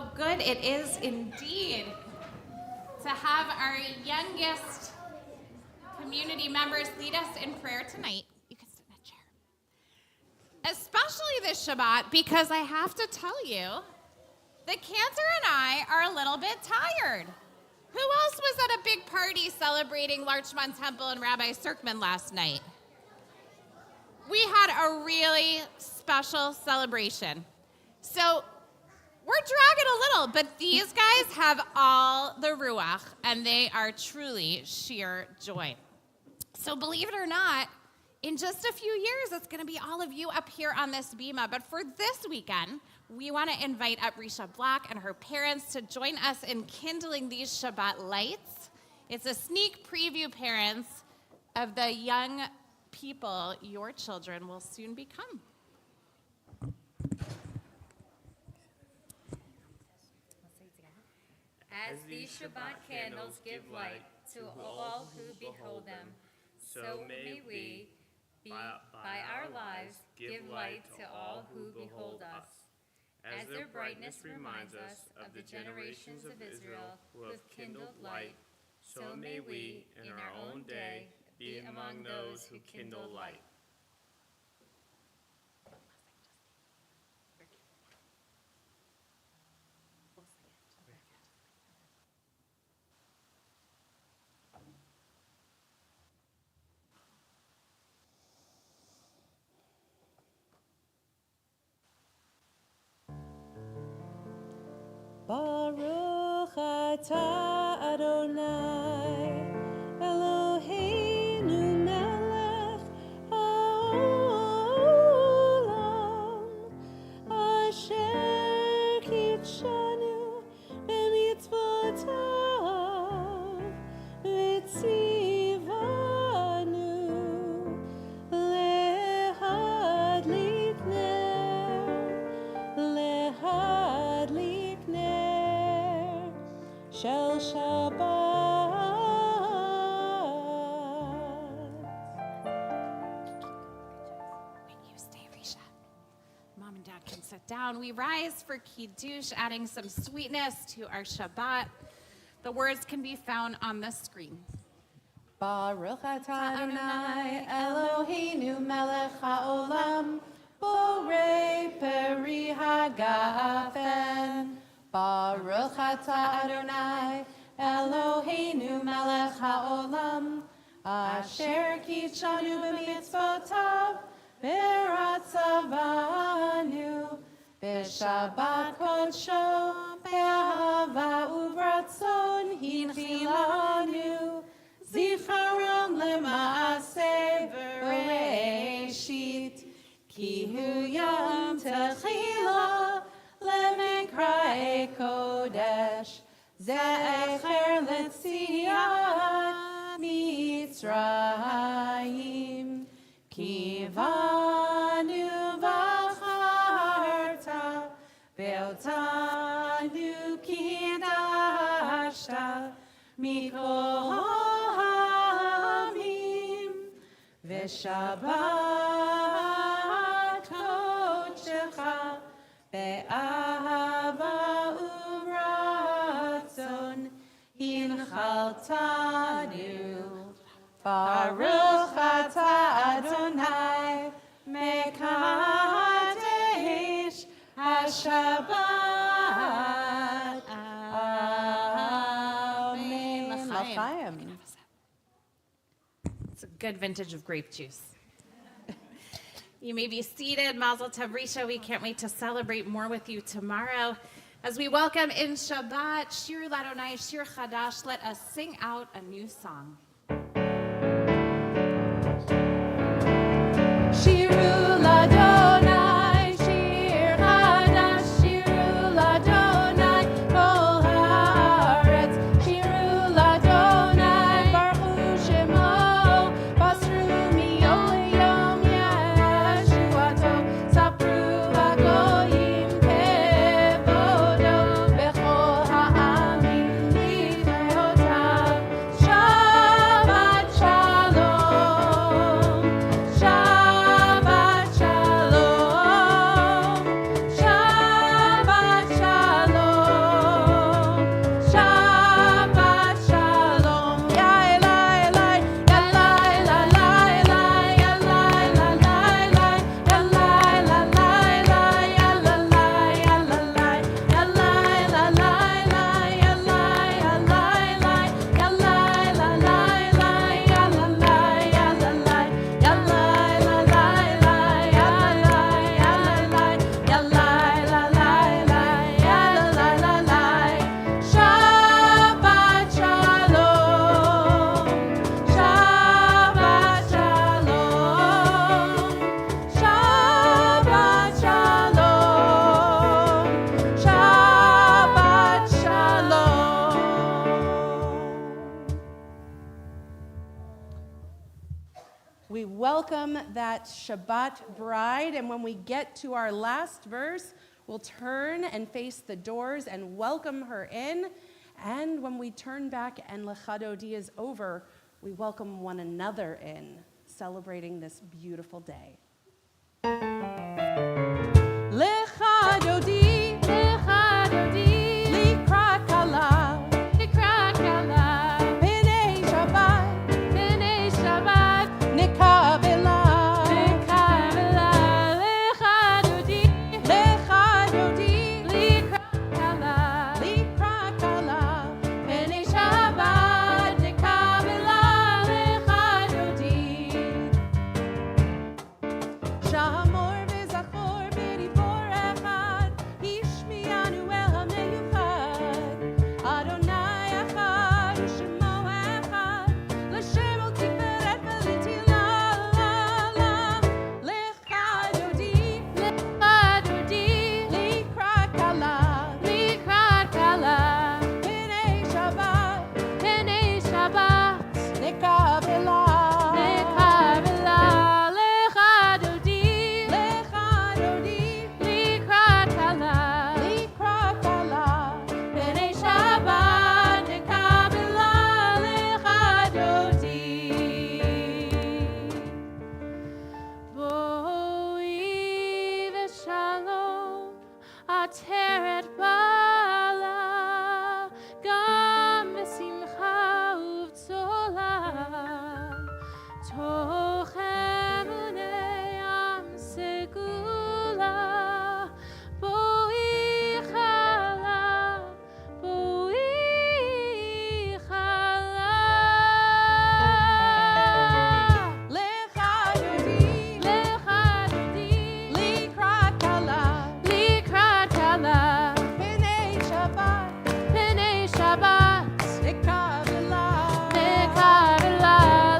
how good it is indeed to have our youngest community members lead us in prayer tonight. You can sit in a chair. Especially this Shabbat, because I have to tell you, the cancer and I are a little bit tired. Who else was at a big party celebrating Larchmont Temple and Rabbi Serkman last night? We had a really special celebration. So we're dragging a little, but these guys have all the ruach, and they are truly sheer joy. So believe it or not, in just a few years, it's going to be all of you up here on this bima. But for this weekend, we want to invite up Risha Black and her parents to join us in kindling these Shabbat lights. It's a sneak preview, parents, of the young people your children will soon become. As these Shabbat candles give light to all who behold them, so may we, by our lives, give light to all who behold us. As their brightness reminds us of the generations of Israel who have kindled light, so may we, in our own day, be among those who kindle light. Baruch atah Adonai Eloheinu melech haolam asher kitshanu b'mitzvotav v'tzivanu lehadlik ner shel Shabbat. When you stay, Risha, Mom and Dad can sit down. We rise for Kiddush, adding some sweetness to our Shabbat. The words can be found on the screen. Baruch atah Adonai Eloheinu melech haolam borei peri hagafen. Baruch atah Adonai Eloheinu melech haolam asher kitshanu b'mitzvotav v'ratzavanu b'shabbat kodsho be'ahava u'bratzon hinchilanu zicharon lema'aseh v'reishit ki hu yom techila למקראי קודש, זכר לציאת מצרים, כי בנו בחרת, ואותנו קידשת, מכל העמים, ושבת קודשך, באהבה וברצון הנחלתנו. ברוך אתה אדוני מקדש השבת. Amen. L'chaim. It's a good vintage of grape juice. You may be seated. Mazel Tov, Risha. We can't wait to celebrate more with you tomorrow. As we welcome in Shabbat, Shir Ladonai, Shir Chadash, let us sing out a new song. Shiru Ladonai, Shir Chadash, Shiru Ladonai, Kol haaretz, Shiru Ladonai, Baruchu Shemo, Basru miyom liyom Yeshuato, Sapru hagoyim kevodo, Bechol ha'amim lidrotav, welcome that Shabbat bride. And when we get to our last verse, we'll turn and face the doors and welcome her in. And when we turn back and Lecha Dodi is over, we welcome one another in, celebrating this beautiful day. Lecha Dodi, Lecha Dodi, Likra Kala, Likra Kala, Penei Shabbat, Nekabela, Nekabela, Lecha Dodi, Likra Kala, Likra Kala, Penei Shabbat, Nekabela, Lecha Dodi. Shamor v'zachor b'dibor echad, Hishmianu el ha'meyuchad. Adonai echad, u'shemo echad, L'shem ol tiferet v'letila la. Lecha Dodi, Likra Kala, Penei Shabbat, Nekabela, Lecha Dodi, Likra Kala, Penei Shabbat, Nekabela, Lecha Dodi. Boi v'shalom, Ateret bala, Gam v'simcha uv'tzola, Toch emunei am segula, Boi chala, Lecha Dodi, Likra Kala, Penei Shabbat, Nekabela,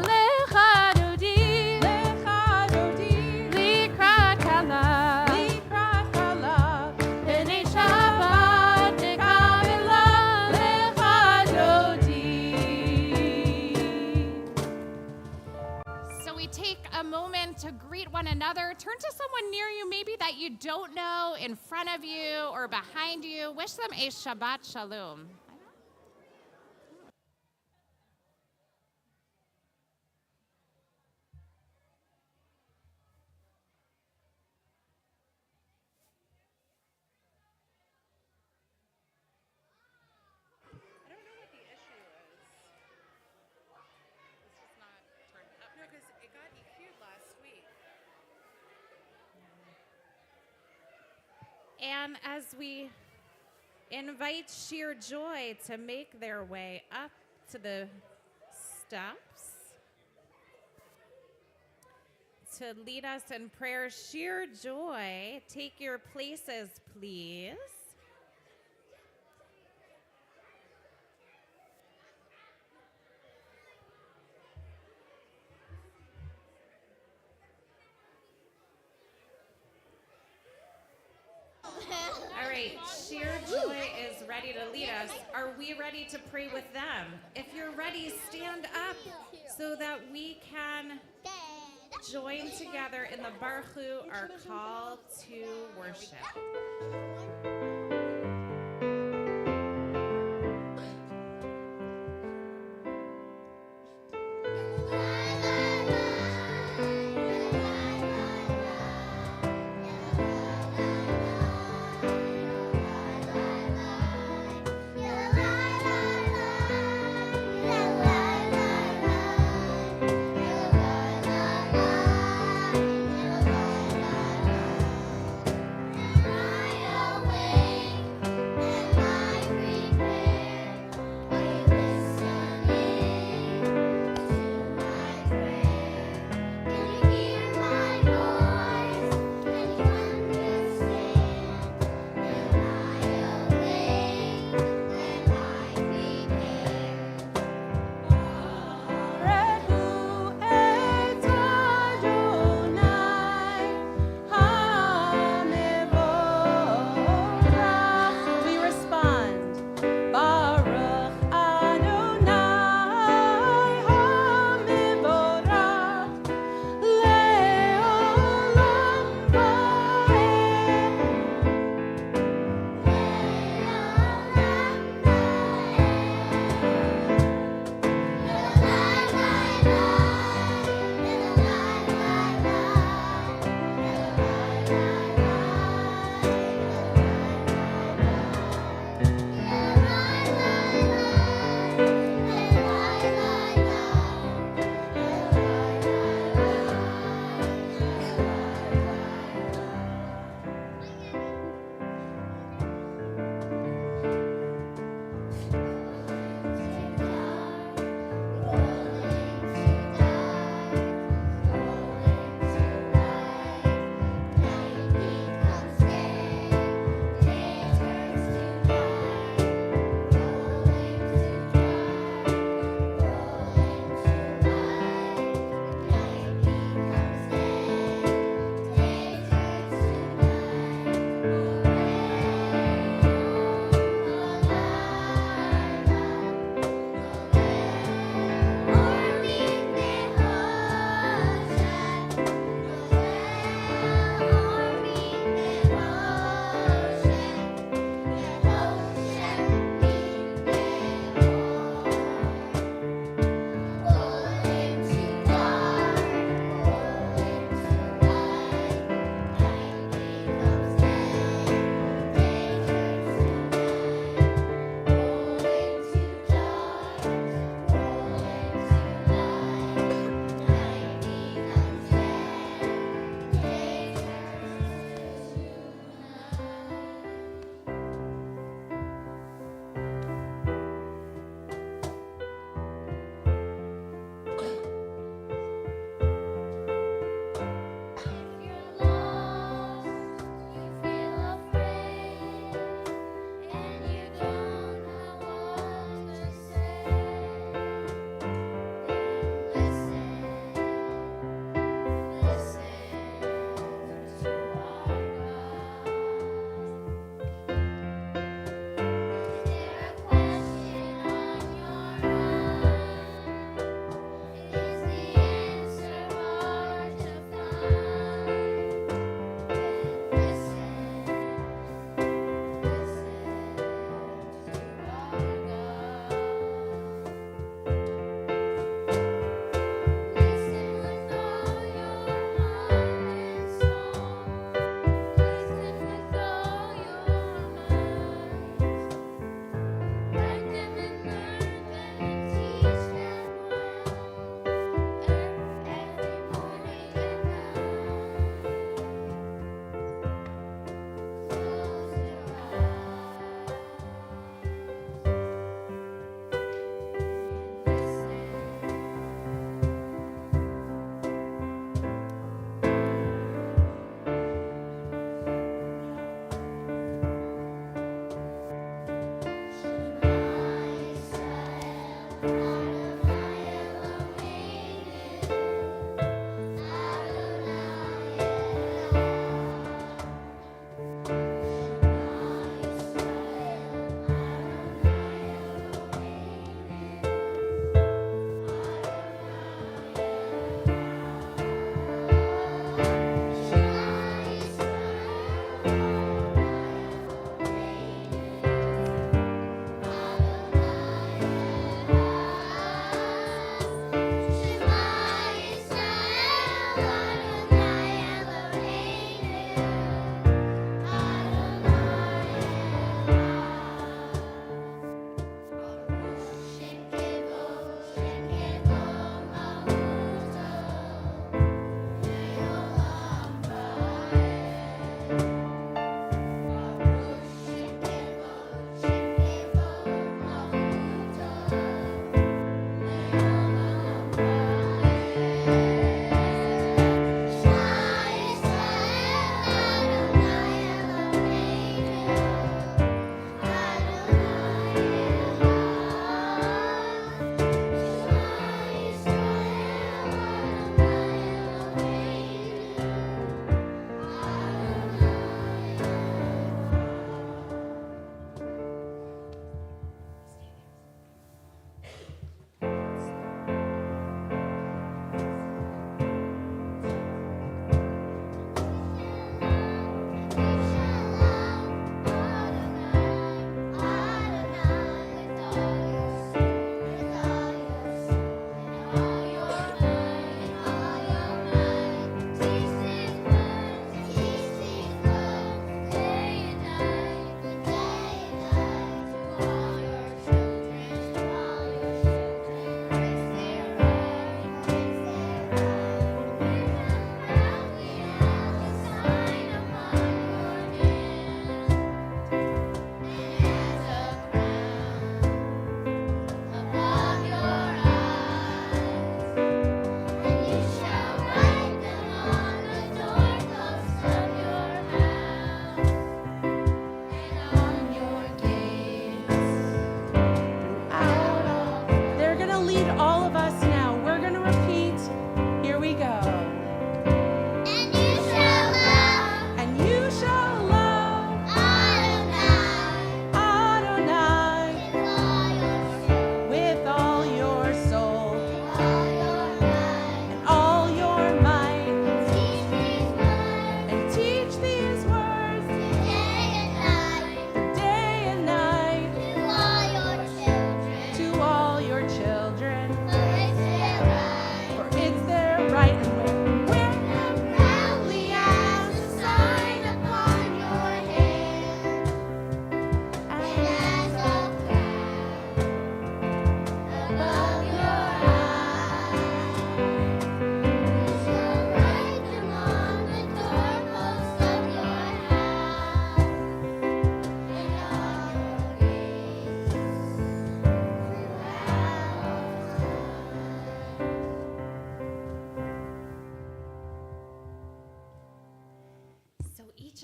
Lecha Dodi, Likra Kala, Penei Shabbat, Nekabela, Lecha Dodi. So we take a moment to greet one another. Turn to someone near you, maybe that you don't know, in front of you or behind you. Wish them a Shabbat Shalom. I don't know what the issue is. It's just not turned up. No, because it got EQ'd last week. And as we invite Sheer Joy to make their way up to the steps to lead us in prayer, Sheer Joy, take your places, please. All right, Sheer Joy is ready to lead us. Are we ready to pray with them? If you're ready, stand up so that we can join together in the Baruch Hu, our call to worship. Bye.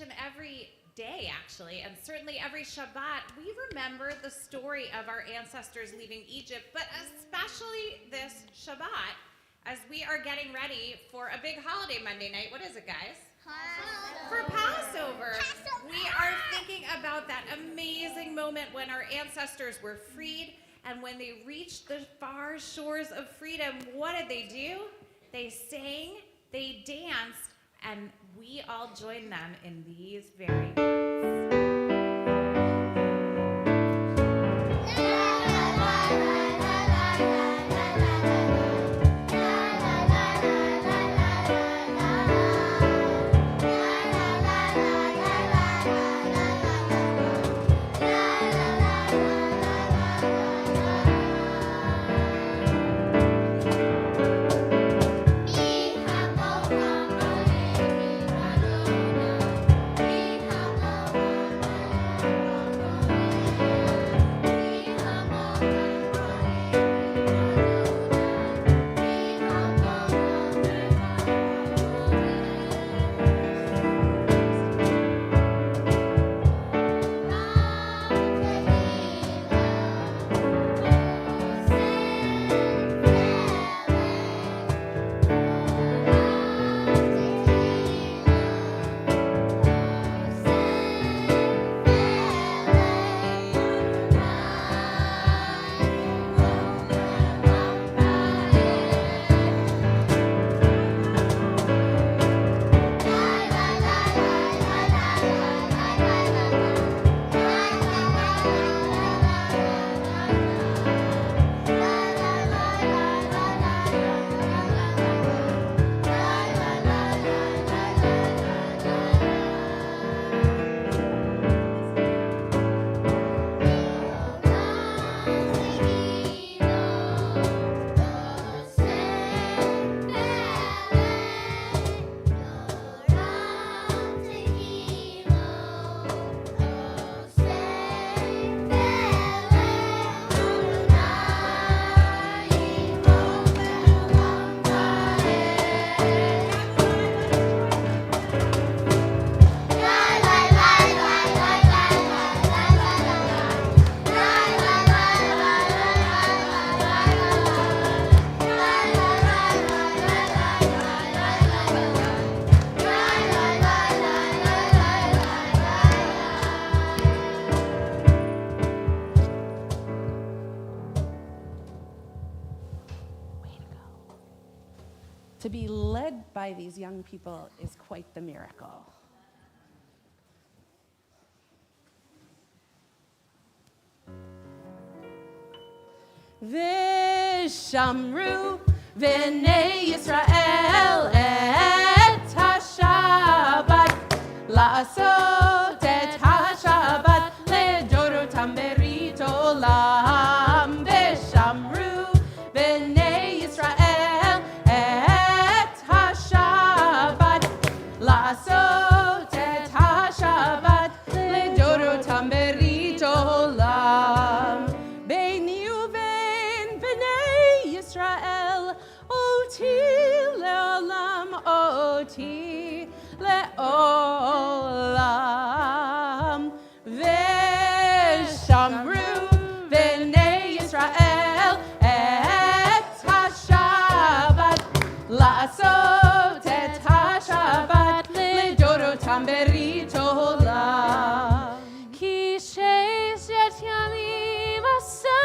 each and every day, actually, and certainly every Shabbat, we remember the story of our ancestors leaving Egypt, but especially this Shabbat, as we are getting ready for a big holiday Monday night. What is it, guys? For Passover. We are thinking about that amazing moment when our ancestors were freed, and when they reached the far shores of freedom, what did they do? They sang, they danced, and we all joined them in these very words. To be led by these young people is quite the miracle. Vishamru v'nei Yisrael et ha-Shabbat la'asot et ha-Shabbat ledorotam berit olam. Vishamru v'nei Yisrael et ha-Shabbat la'asot et ha-Shabbat ledorotam berit olam. Beini uven b'nei Yisrael oti leolam, oti leolam. Veshamru b'nei Yisrael et ha-Shabbat la'asot et ha-Shabbat ledorotam berit olam. Ki sheis yet yamim asa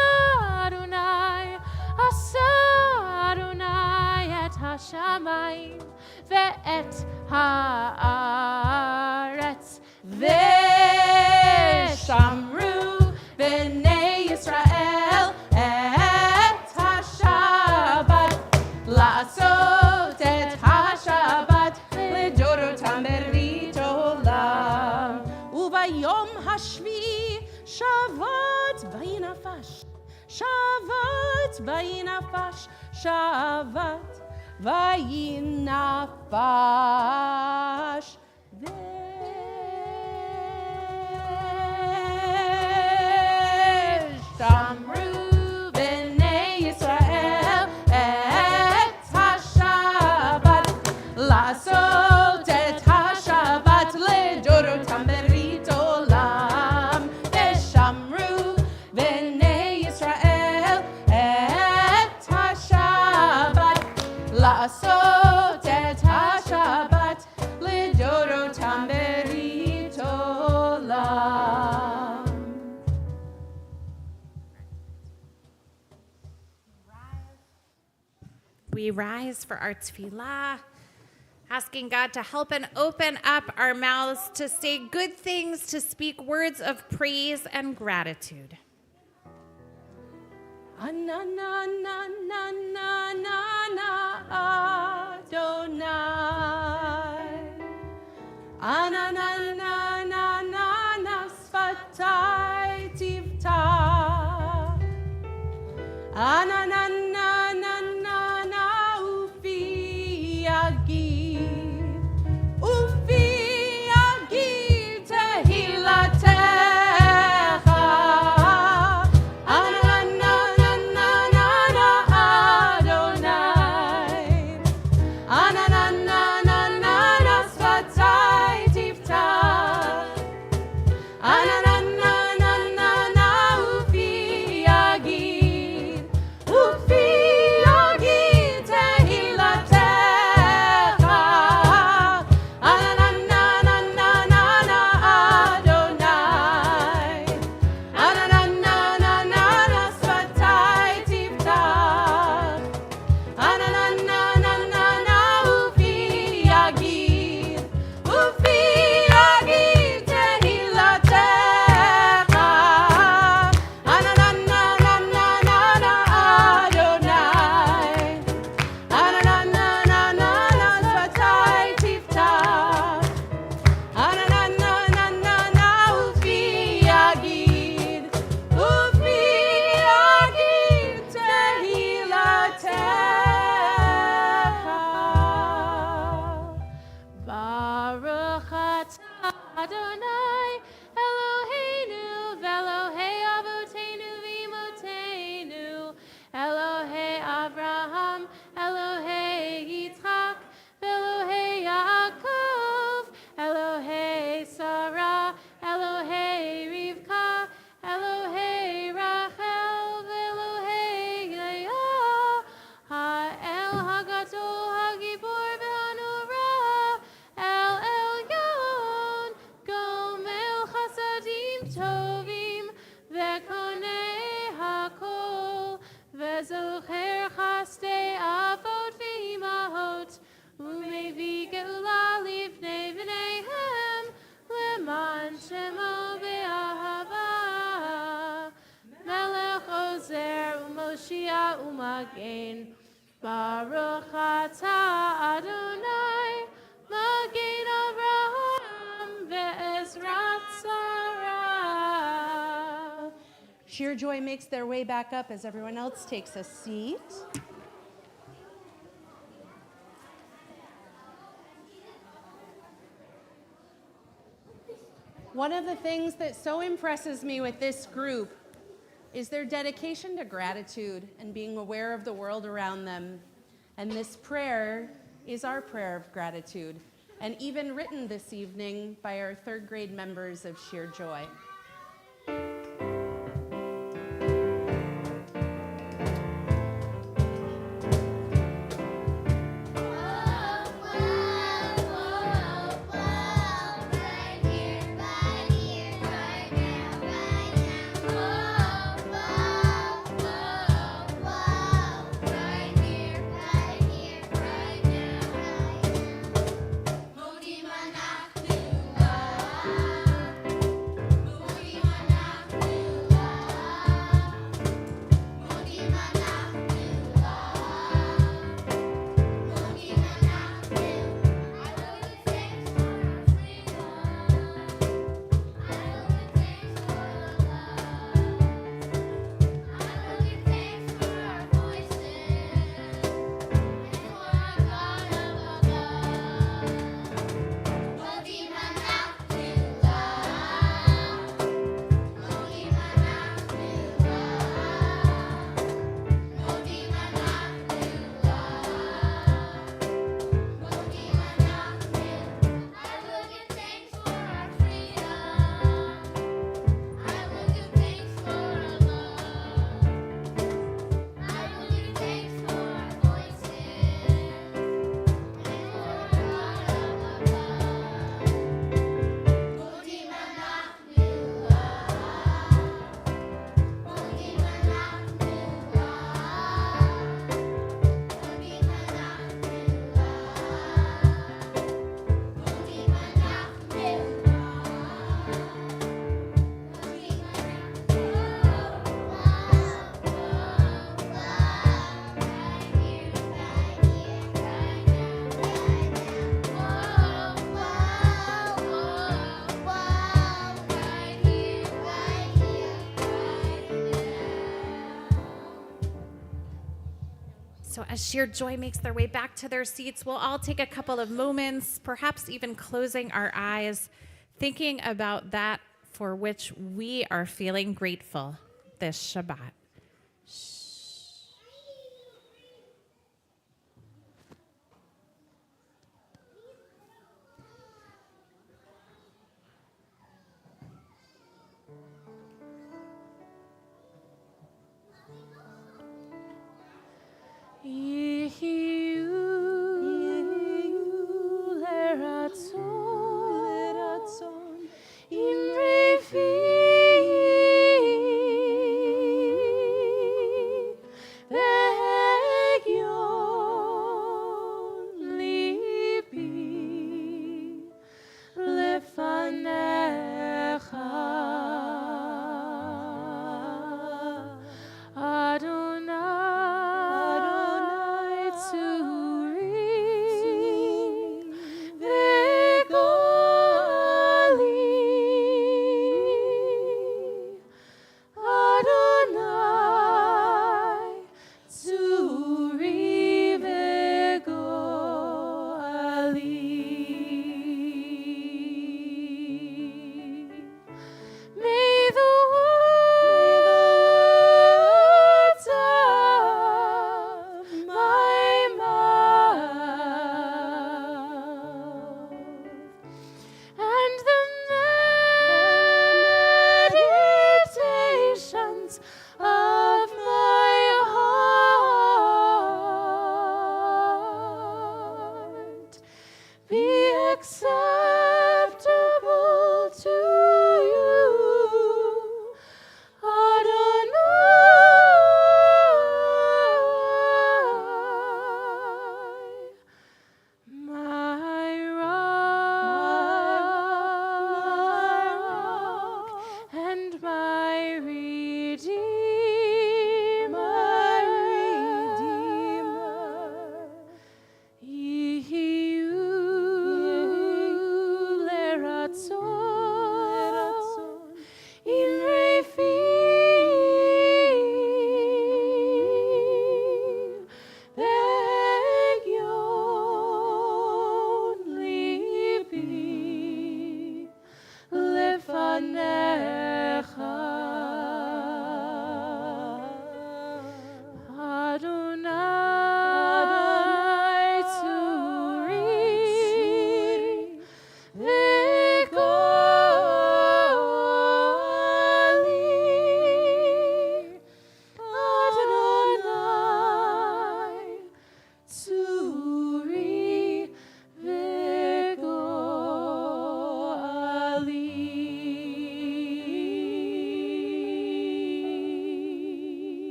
Adonai et hashamayim ve'et haaretz. Veshamru b'nei Yisrael et ha-Shabbat la'asot et ha-Shabbat ledorotam berit olam. Uvayom hashvi shavat vayinafash, shavat vayinafash, shavat vayinafash. Veshamru b'nei Yisrael et ha-Shabbat la'asot et ha-Shabbat ledorotam we rise for our tefillah, asking God to help and open up our mouths to say good things, to speak words of praise and gratitude. Baruch atah Adonai, Magen Avraham ve'ezrat Sarah. Sheer Joy makes their way back up as everyone else takes a seat. One of the things that so impresses me with this group is their dedication to gratitude and being aware of the world around them. And this prayer is our prayer of gratitude, and even written this evening by our third grade members of Sheer Joy. So as sheer joy makes their way back to their seats, we'll all take a couple of moments, perhaps even closing our eyes, thinking about that for which we are feeling grateful this Shabbat.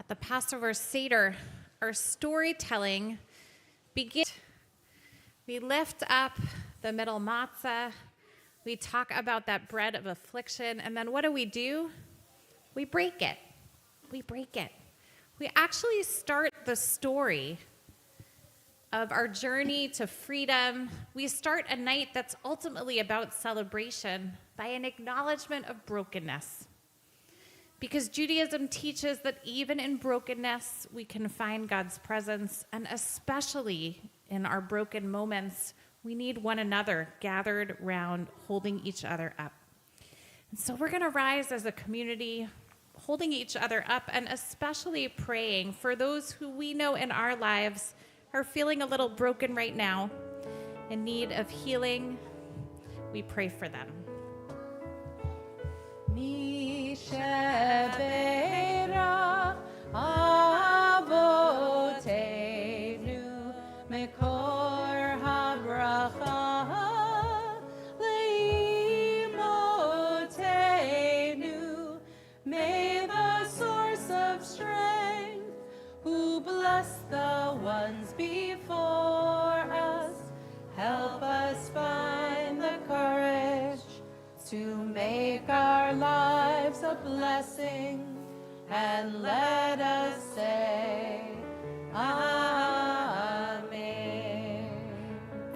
The Passover Seder, our storytelling begins. We lift up the middle matzah. We talk about that bread of affliction. And then what do? We break it. We break it. We actually start the story of our journey to freedom. We start a night that's ultimately about celebration by an acknowledgement of brokenness. Because Judaism teaches that even in brokenness, we can find God's presence, and especially in our broken moments, we need one another gathered round, holding each other up. And so we're going to rise as a community, holding each other up, and especially praying for those who we know in our lives are feeling a little broken right now, in need of healing. We pray for them. Shebeirach avotenu mekor habracha leimotenu. May the source of strength, who bless the ones before us, help us find the courage to make our lives a blessing, and let us say, Amen.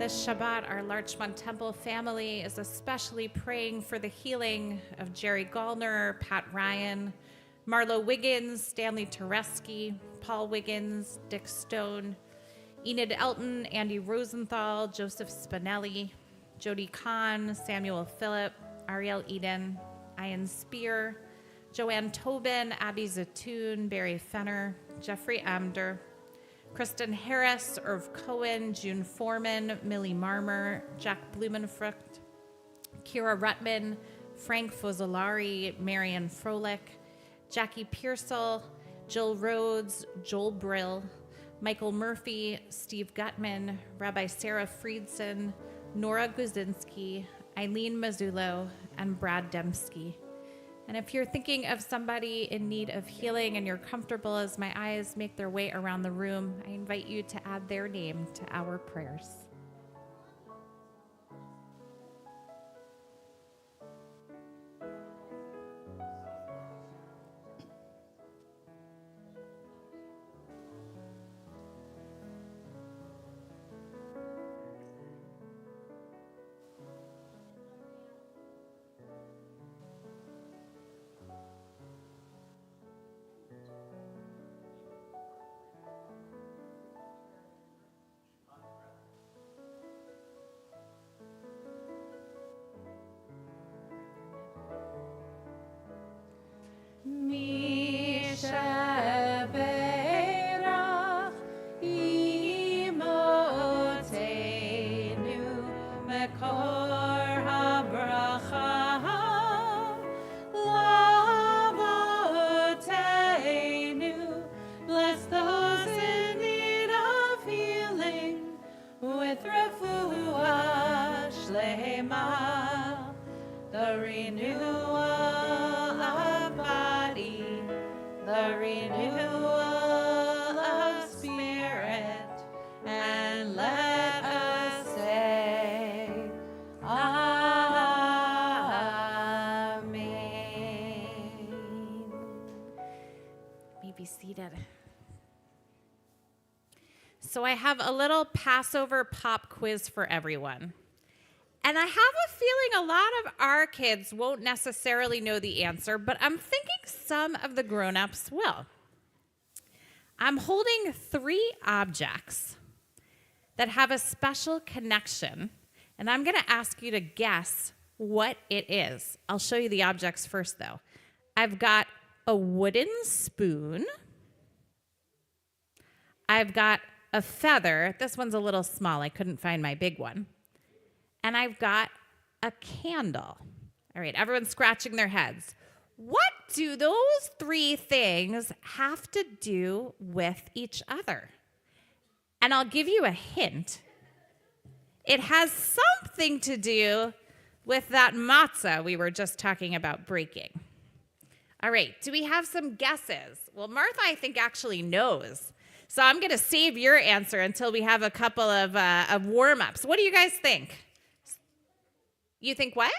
This Shabbat, our Larchmont Temple family is especially praying for the healing of Jerry Gallner, Pat Ryan, Marlo Wiggins, Stanley Tereski, Paul Wiggins, Dick Stone, Enid Elton, Andy Rosenthal, Joseph Spinelli, Jody Kahn, Samuel Phillip, Ariel Eden, Ian Spear, Joanne Tobin, Abby Zatoon, Barry Fenner, Jeffrey Amder, Kristen Harris, Irv Cohen, June Foreman, Millie Marmer, Jack Blumenfrucht, Kira Rutman, Frank Fozzolari, Marion Froelich, Jackie Pearsall, Jill Rhodes, Joel Brill, Michael Murphy, Steve Gutman, Rabbi Sarah Friedson, Nora Guzinski, Eileen Mazzullo, and Brad Dembski. And if you're thinking of somebody in need of healing and you're comfortable as my eyes make their way around the room, I invite you to add their name to our prayers. Be seated. So I have a little Passover pop quiz for everyone. And I have a feeling a lot of our kids won't necessarily know the answer, but I'm thinking some of the grown-ups will. I'm holding 3 objects that have a special connection, and I'm going to ask you to guess what it is. I'll show you the objects first, though. I've got a wooden spoon. I've got a feather. This one's a little small. I couldn't find my big one. And I've got a candle. All right, everyone's scratching their heads. What do those 3 things have to do with each other? And I'll give you a hint. It has something to do with that matzah we were just talking about breaking. All right, do we have some guesses? Well, Martha, I think, actually knows. So I'm going to save your answer until we have a couple of warm-ups. What do you guys think? You think what?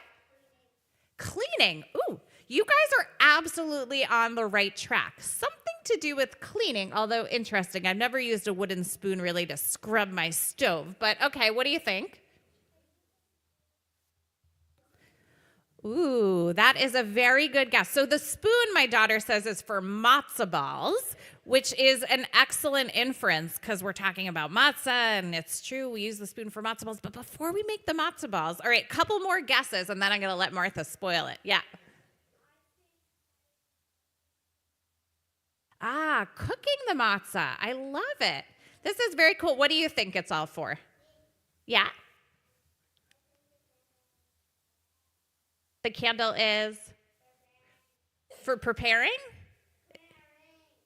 Cleaning. Ooh, you guys are absolutely on the right track. Something to do with cleaning, although interesting. I've never used a wooden spoon really to scrub my stove. But okay, what do you think? Ooh, that is a very good guess. So the spoon, my daughter says, is for matzah balls, which is an excellent inference because we're talking about matzah, and it's true, we use the spoon for matzah balls. But before we make the matzah balls, all right, couple more guesses, and then I'm going to let Martha spoil it. Yeah. Cooking the matzah. I love it. This is very cool. What do you think it's all for? Yeah. The candle is for preparing?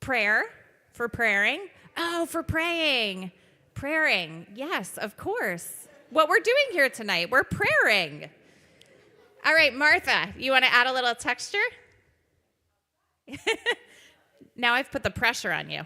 Prayer. For praying? Oh, for praying. Praying. Yes, of course. What we're doing here tonight, we're praying. All right, Martha, you want to add a little texture? Now I've put the pressure on you.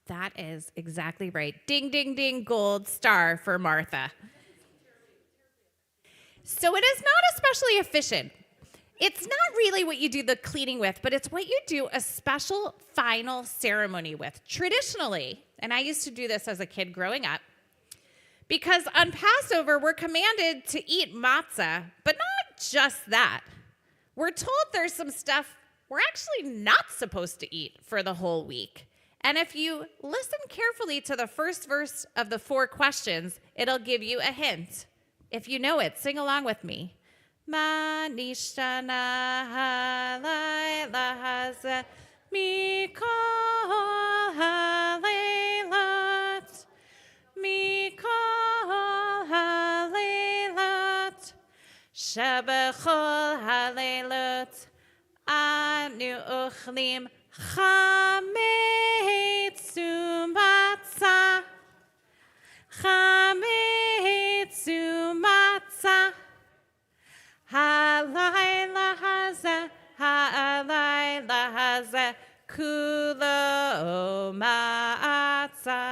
That is exactly right. Ding, ding, ding, gold star for Martha. So it is not especially efficient. It's not really what you do the cleaning with, but it's what you do a special final ceremony with. Traditionally, and I used to do this as a kid growing up, because on Passover, we're commanded to eat matzah, but not just that. We're told there's some stuff we're actually not supposed to eat for the whole week. And if you listen carefully to the first verse of the 4 questions, it'll give you a hint. If you know it, sing along with me. Ma nishtana halayla haza mikol halaylat mikol halaylat shebechol halaylat anu uchlim chametz umatzah chametz umatzah halayla haza kulo matzah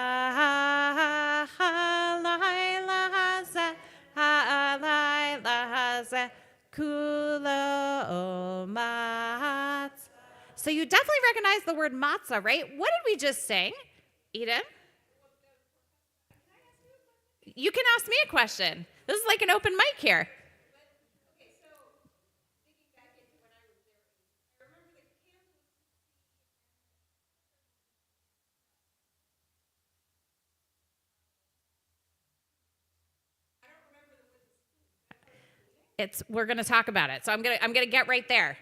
halayla haza kulo matzah. So you definitely recognize the word matzah, right? What did we just sing? Eden? You can ask me a question. This is like an open mic here. We're going to talk about it. So I'm going to get right there.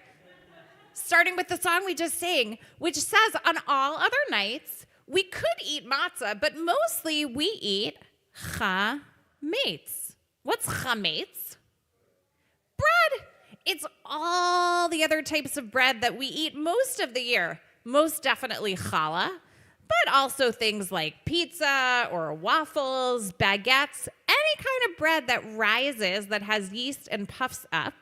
Starting with the song we just sang, which says on all other nights, we could eat matzah, but mostly we eat chametz. What's chametz? Bread. It's all the other types of bread that we eat most of the year. Most definitely challah, but also things like pizza or waffles, baguettes, any kind of bread that rises, that has yeast and puffs up.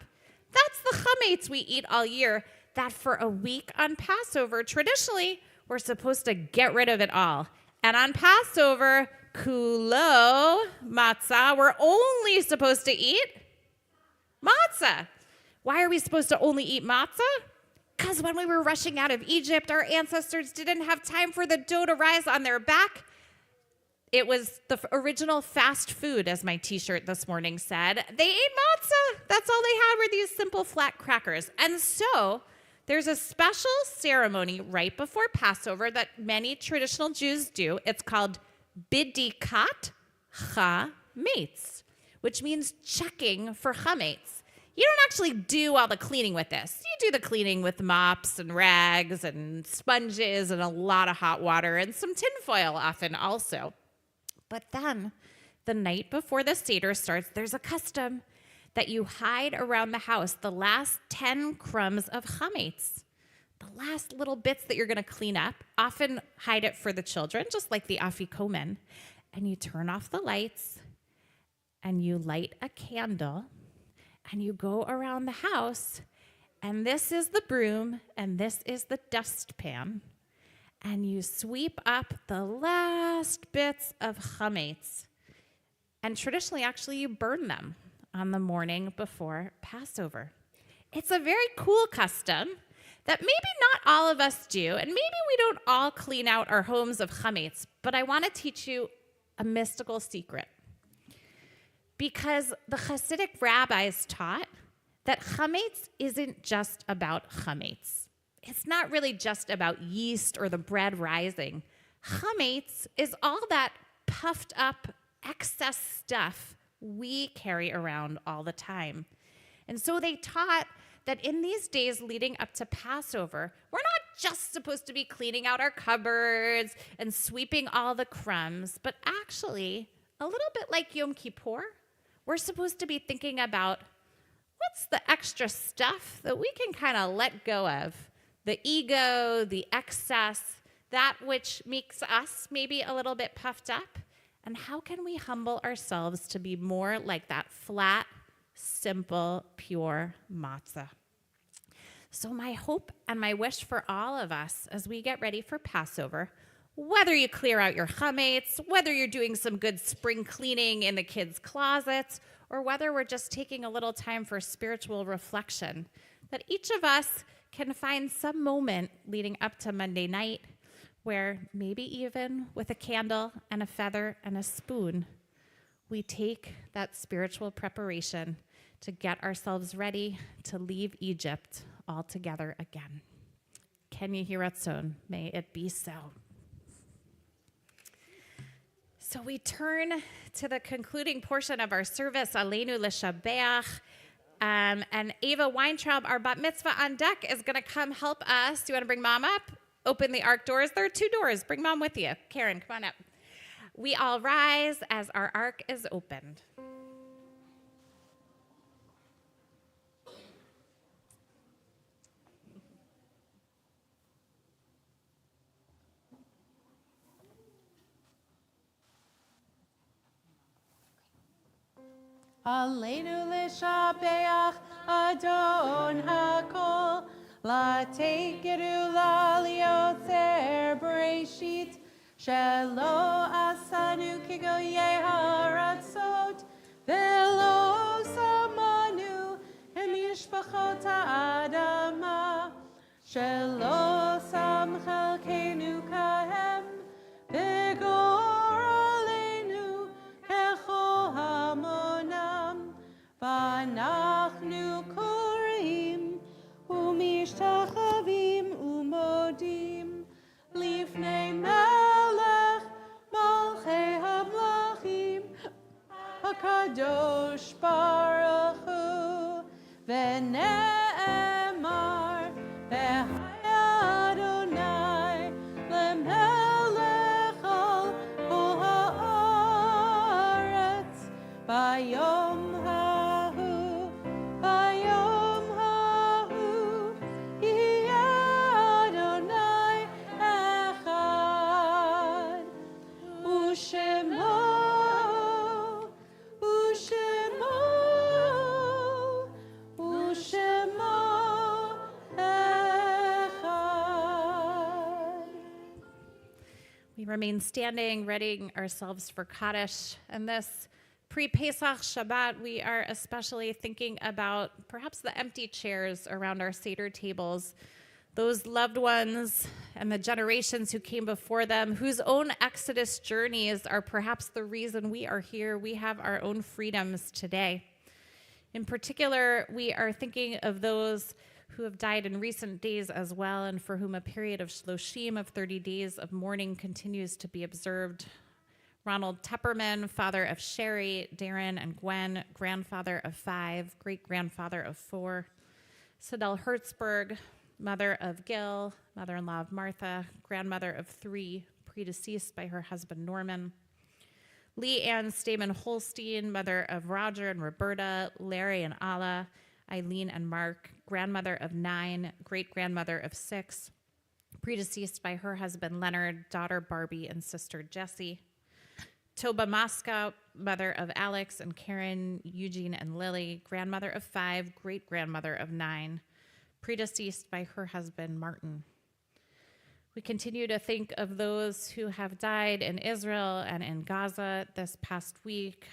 That's the chametz we eat all year, that for a week on Passover, traditionally, we're supposed to get rid of it all. And on Passover, kulo matzah, we're only supposed to eat matzah. Why are we supposed to only eat matzah? Because when we were rushing out of Egypt, our ancestors didn't have time for the dough to rise on their back. It was the original fast food, as my t-shirt this morning said. They ate matzah. That's all they had were these simple flat crackers. And so there's a special ceremony right before Passover that many traditional Jews do. It's called bidikat chametz, which means checking for chametz. You don't actually do all the cleaning with this. You do the cleaning with mops and rags and sponges and a lot of hot water and some tinfoil often also. But then the night before the Seder starts, there's a custom that you hide around the house the last 10 crumbs of chametz, the last little bits that you're going to clean up. Often hide it for the children, just like the afikomen. And you turn off the lights and you light a candle and you go around the house, and this is the broom and this is the dustpan, and you sweep up the last bits of chametz. And traditionally, actually, you burn them on the morning before Passover. It's a very cool custom that maybe not all of us do, and maybe we don't all clean out our homes of chametz, but I want to teach you a mystical secret. Because the Hasidic rabbis taught that chametz isn't just about chametz. It's not really just about yeast or the bread rising. Chametz is all that puffed up excess stuff we carry around all the time. And so they taught that in these days leading up to Passover, we're not just supposed to be cleaning out our cupboards and sweeping all the crumbs, but actually, a little bit like Yom Kippur, we're supposed to be thinking about what's the extra stuff that we can kind of let go of, the ego, the excess, that which makes us maybe a little bit puffed up, and how can we humble ourselves to be more like that flat, simple, pure matzah. So my hope and my wish for all of us as we get ready for Passover, Whether you clear out your chametz, whether you're doing some good spring cleaning in the kids' closets, or whether we're just taking a little time for spiritual reflection, that each of us can find some moment leading up to Monday night where maybe even with a candle and a feather and a spoon, we take that spiritual preparation to get ourselves ready to leave Egypt all together again. Ken Yehi Ratzon, may it be so. So we turn to the concluding portion of our service, Aleinu L'Shabeach, and Ava Weintraub, our bat mitzvah on deck, is going to come help us. Do you want to bring mom up? Open the ark doors. There are 2 doors. Bring mom with you. Karen, come on up. We all rise as our ark is opened. Aleinu l'shabeach Adon hakol, lategeru laliotzer bereshit, shelo asanu kigoyei haratzot, velo samanu emishpachot ha'adama, shelo sam chelkenu kahem, v'gor aleinu kechol hamonam, v'anachnu korim umishtachavim umodim lifnei melech malchei hamlachim hakadosh baruch hu v'ne'emar v'haya Adonai lemelech al kol haaretz bayom hahu yeh Adonai echad u'shemo echad. We remain standing, readying ourselves for Kaddish. And this pre-Pesach Shabbat, we are especially thinking about perhaps the empty chairs around our Seder tables, those loved ones and the generations who came before them, whose own Exodus journeys are perhaps the reason we are here. We have our own freedoms today. In particular, we are thinking of those who have died in recent days as well, and for whom a period of shloshim, of 30 days of mourning, continues to be observed. Ronald Tepperman, father of Sherry, Darren, and Gwen, grandfather of 5, great-grandfather of 4. Sidel Hertzberg, mother of Gil, mother-in-law of Martha, grandmother of 3, predeceased by her husband Norman. Lee Ann Stamen Holstein, mother of Roger and Roberta, Larry and Alla, Eileen and Mark, grandmother of 9, great-grandmother of 6, predeceased by her husband Leonard, daughter Barbie, and sister Jessie. Toba Moscow, mother of Alex and Karen, Eugene, and Lily, grandmother of 5, great-grandmother of 9, predeceased by her husband Martin. We continue to think of those who have died in Israel and in Gaza this past week,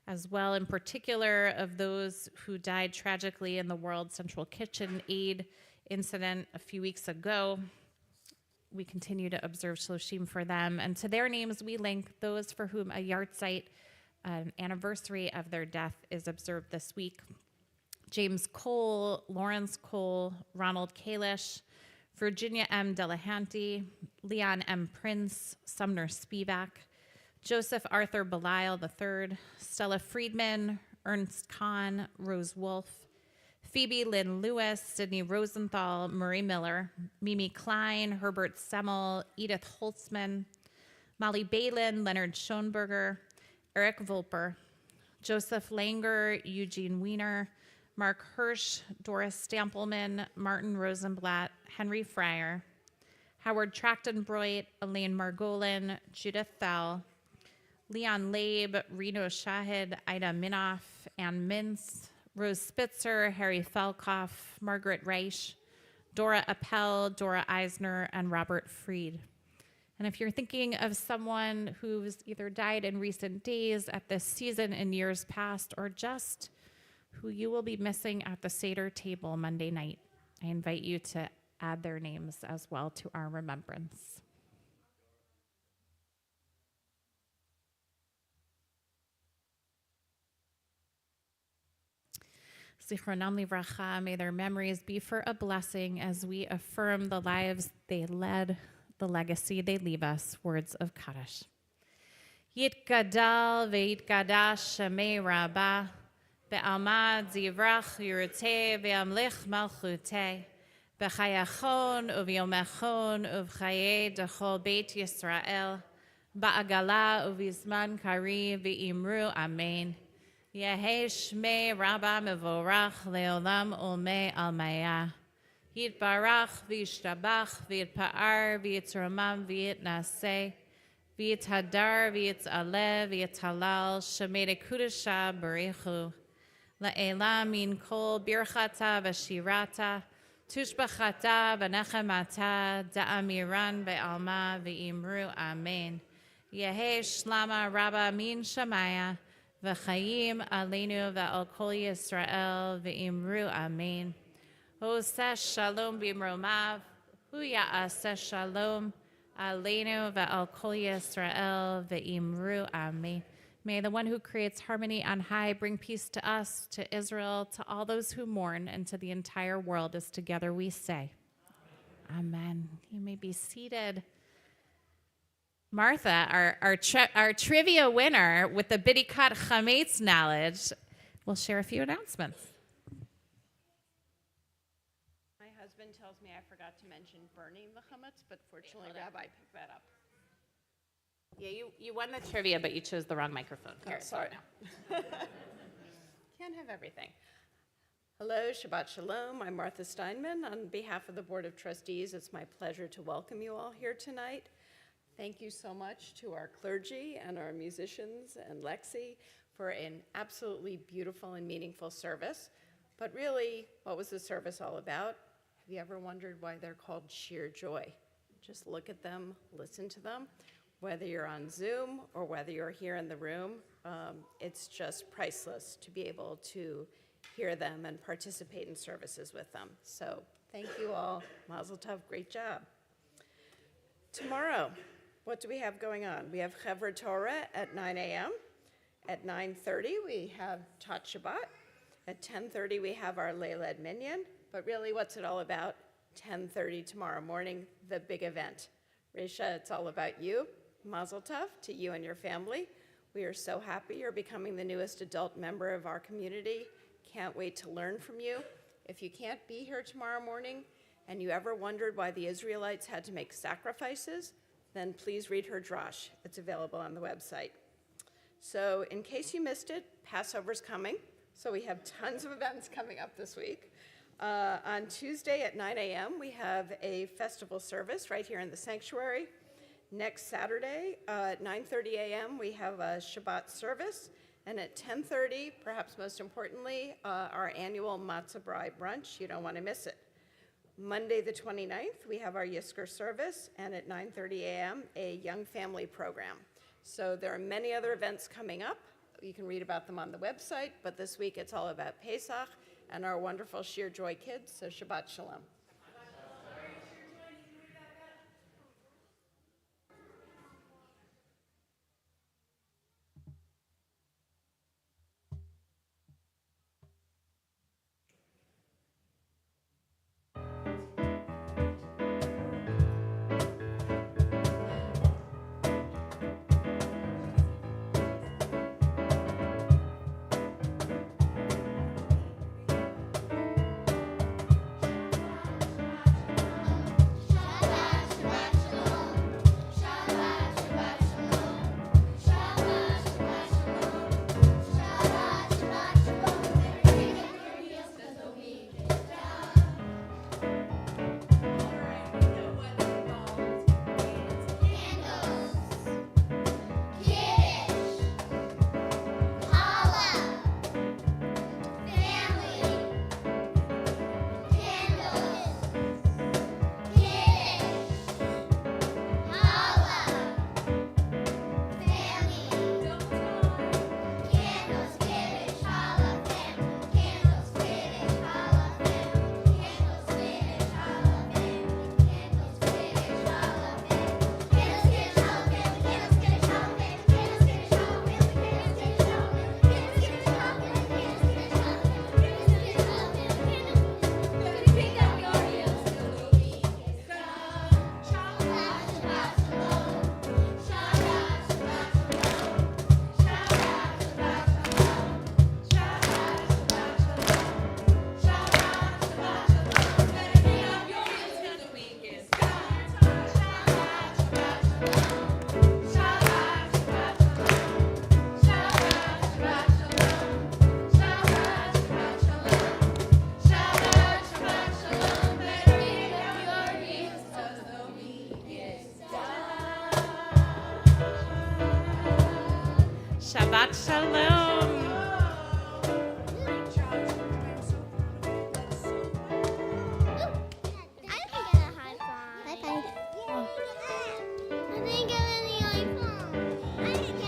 as well in particular of those who died tragically in the World Central Kitchen Aid incident a few weeks ago. We continue to observe Shloshim for them, and to their names we link those for whom a yahrzeit, an anniversary of their death, is observed this week. James Cole, Lawrence Cole, Ronald Kalish, Virginia M. Delahanty, Leon M. Prince, Sumner Spivak, Joseph Arthur Belial III, Stella Friedman, Ernst Kahn, Rose Wolfe, Phoebe Lynn Lewis, Sydney Rosenthal, Murray Miller, Mimi Klein, Herbert Semmel, Edith Holtzman, Molly Balin, Leonard Schoenberger, Eric Volper, Joseph Langer, Eugene Weiner, Mark Hirsch, Doris Stampelman, Martin Rosenblatt, Henry Fryer, Howard Trachtenbroit, Elaine Margolin, Judith Thal, Leon Labe, Reno Shahid, Ida Minoff, Ann Mintz, Rose Spitzer, Harry Felkoff, Margaret Reich, Dora Appel, Dora Eisner, and Robert Fried. And if you're thinking of someone who's either died in recent days, at this season, in years past, or just who you will be missing at the Seder table Monday night, I invite you to add their names as well to our remembrance. Zichronam livracha, may their memories be for a blessing as we affirm the lives they led, the legacy they leave us. Words of Kaddish. Yitgadal ve'yitgadash shemei rabbah, be'almad zivrach yurteh ve'amlich malchuteh, be'chayachon u'v'yomechon u'v'chayei dechol beit Yisrael, ba'agala u'v'zman kari ve'imru amen. Yehei shmei Rabba mevorach leolam ulmei almaya. Yitbarach v'yishtabach v'yitpa'ar v'yitromam v'yitnaseh v'yithadar v'yitzaleh v'yithalal shemei dekudasha barichu. La'elam min kol birchata v'shirata tushbachata v'nechemata da'amiran be'alma v'imru amen. Yehei shlama Rabba min shamaya v'chayim aleinu v'al kol Yisrael v'imru amen. Oseh shalom b'imromav, hu ya'aseh shalom aleinu v'al kol Yisrael v'imru amen. May the one who creates harmony on high bring peace to us, to Israel, to all those who mourn, and to the entire world, as together we say, Amen. You may be seated. Martha, our trivia winner with the Bidikat Chametz knowledge, will share a few announcements. My husband tells me I forgot to mention burning the chametz, but fortunately Rabbi picked that up. Yeah, you won the trivia, but you chose the wrong microphone. Here, sorry. Can't have everything. Hello, Shabbat Shalom. I'm Martha Steinman. On behalf of the Board of Trustees, it's my pleasure to welcome you all here tonight. Thank you so much to our clergy and our musicians and Lexi for an absolutely beautiful and meaningful service. But really, what was the service all about? Have you ever wondered why they're called sheer joy? Just look at them, listen to them. Whether you're on Zoom or whether you're here in the room, it's just priceless to be able to hear them and participate in services with them. So thank you all. Mazel tov, great job. Tomorrow, what do we have going on? We have Chevra Torah at 9 a.m. At 9:30, we have Tat Shabbat. At 10:30, we have our Leilad Minyan. But really, what's it all about? 10:30 tomorrow morning, the big event. Risha, it's all about you. Mazel tov to you and your family. We are so happy you're becoming the newest adult member of our community. Can't wait to learn from you. If you can't be here tomorrow morning and you ever wondered why the Israelites had to make sacrifices, then please read her drash. It's available on the website. So in case you missed it, Passover's coming. So we have tons of events coming up this week. On Tuesday at 9 a.m., we have a festival service right here in the sanctuary. Next Saturday at 9:30 a.m., we have a Shabbat service. And at 10:30, perhaps most importantly, our annual Matzah Brai brunch. You don't want to miss it. Monday the 29th, we have our Yizkor service, and at 9:30 a.m., a young family program. So there are many other events coming up. You can read about them on the website, but this week it's all about Pesach and our wonderful Shir Joy kids, so Shabbat Shalom.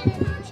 Shabbat